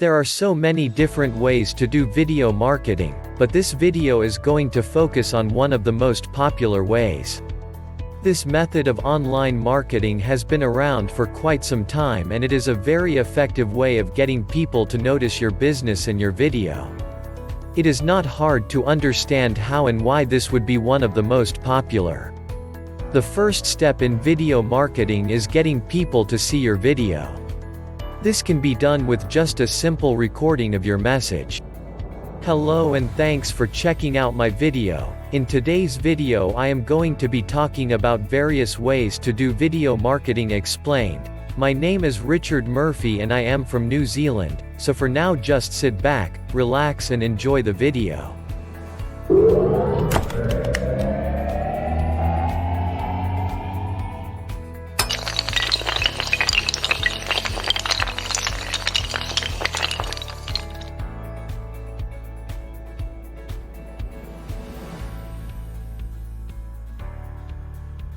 There are so many different ways to do video marketing, but this video is going to focus on one of the most popular ways. This method of online marketing has been around for quite some time, and it is a very effective way of getting people to notice your business and your video. It is not hard to understand how and why this would be one of the most popular. The first step in video marketing is getting people to see your video. This can be done with just a simple recording of your message. Hello and thanks for checking out my video. In today's video I am going to be talking about various ways to do video marketing explained. My name is Richard Murphy and I am from New Zealand, so for now just sit back, relax and enjoy the video.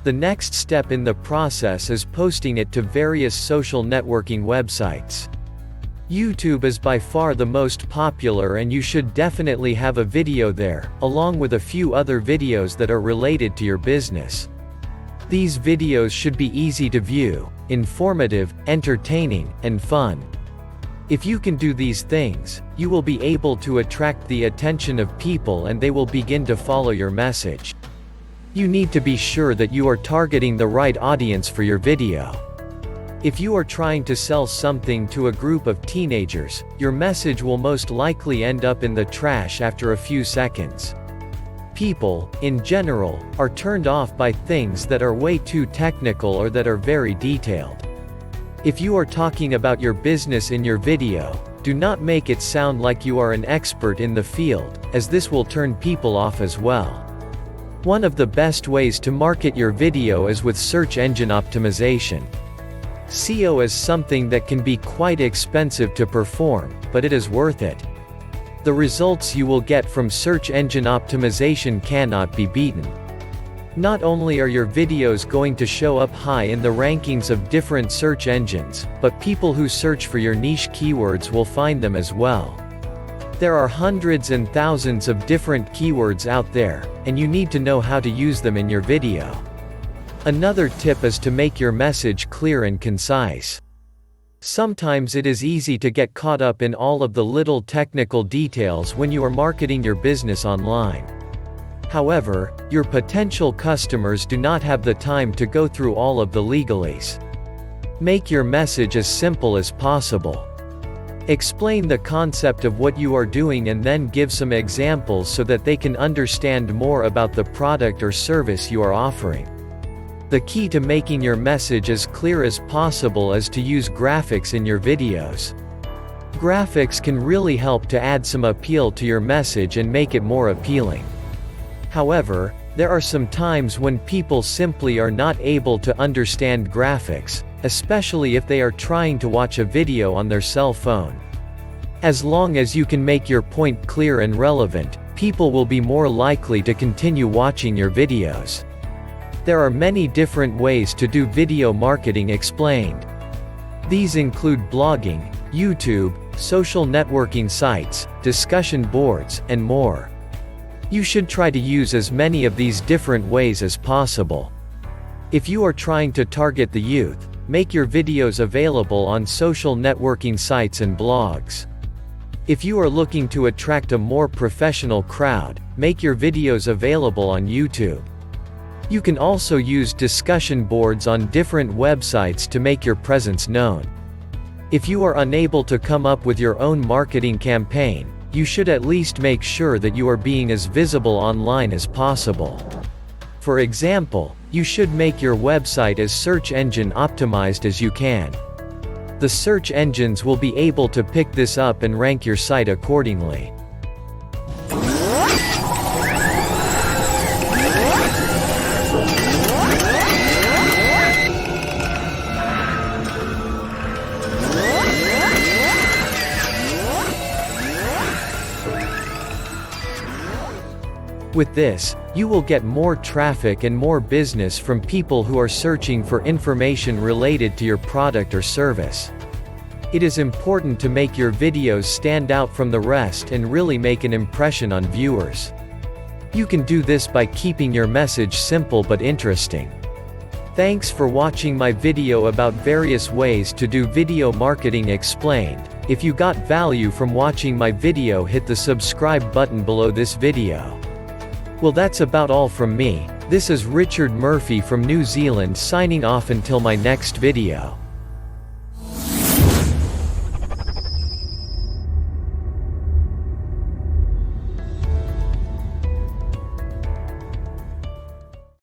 The next step in the process is posting it to various social networking websites. YouTube is by far the most popular and you should definitely have a video there, along with a few other videos that are related to your business. These videos should be easy to view, informative, entertaining, and fun. If you can do these things, you will be able to attract the attention of people and they will begin to follow your message. You need to be sure that you are targeting the right audience for your video. If you are trying to sell something to a group of teenagers, your message will most likely end up in the trash after a few seconds. People, in general, are turned off by things that are way too technical or that are very detailed. If you are talking about your business in your video, do not make it sound like you are an expert in the field, as this will turn people off as well. One of the best ways to market your video is with search engine optimization. SEO is something that can be quite expensive to perform, but it is worth it. The results you will get from search engine optimization cannot be beaten. Not only are your videos going to show up high in the rankings of different search engines, but people who search for your niche keywords will find them as well. There are hundreds and thousands of different keywords out there, and you need to know how to use them in your video. Another tip is to make your message clear and concise. Sometimes it is easy to get caught up in all of the little technical details when you are marketing your business online. However, your potential customers do not have the time to go through all of the legalese. Make your message as simple as possible. Explain the concept of what you are doing and then give some examples so that they can understand more about the product or service you are offering. The key to making your message as clear as possible is to use graphics in your videos. Graphics can really help to add some appeal to your message and make it more appealing. However, there are some times when people simply are not able to understand graphics, especially if they are trying to watch a video on their cell phone. As long as you can make your point clear and relevant, people will be more likely to continue watching your videos. There are many different ways to do video marketing explained. These include blogging, YouTube, social networking sites, discussion boards, and more. You should try to use as many of these different ways as possible. If you are trying to target the youth, make your videos available on social networking sites and blogs. If you are looking to attract a more professional crowd, make your videos available on YouTube. You can also use discussion boards on different websites to make your presence known. If you are unable to come up with your own marketing campaign, you should at least make sure that you are being as visible online as possible. For example, you should make your website as search engine optimized as you can. The search engines will be able to pick this up and rank your site accordingly. With this, you will get more traffic and more business from people who are searching for information related to your product or service. It is important to make your videos stand out from the rest and really make an impression on viewers. You can do this by keeping your message simple but interesting. Thanks for watching my video about various ways to do video marketing explained. If you got value from watching my video, hit the subscribe button below this video. Well, that's about all from me. This is Richard Murphy from New Zealand signing off until my next video.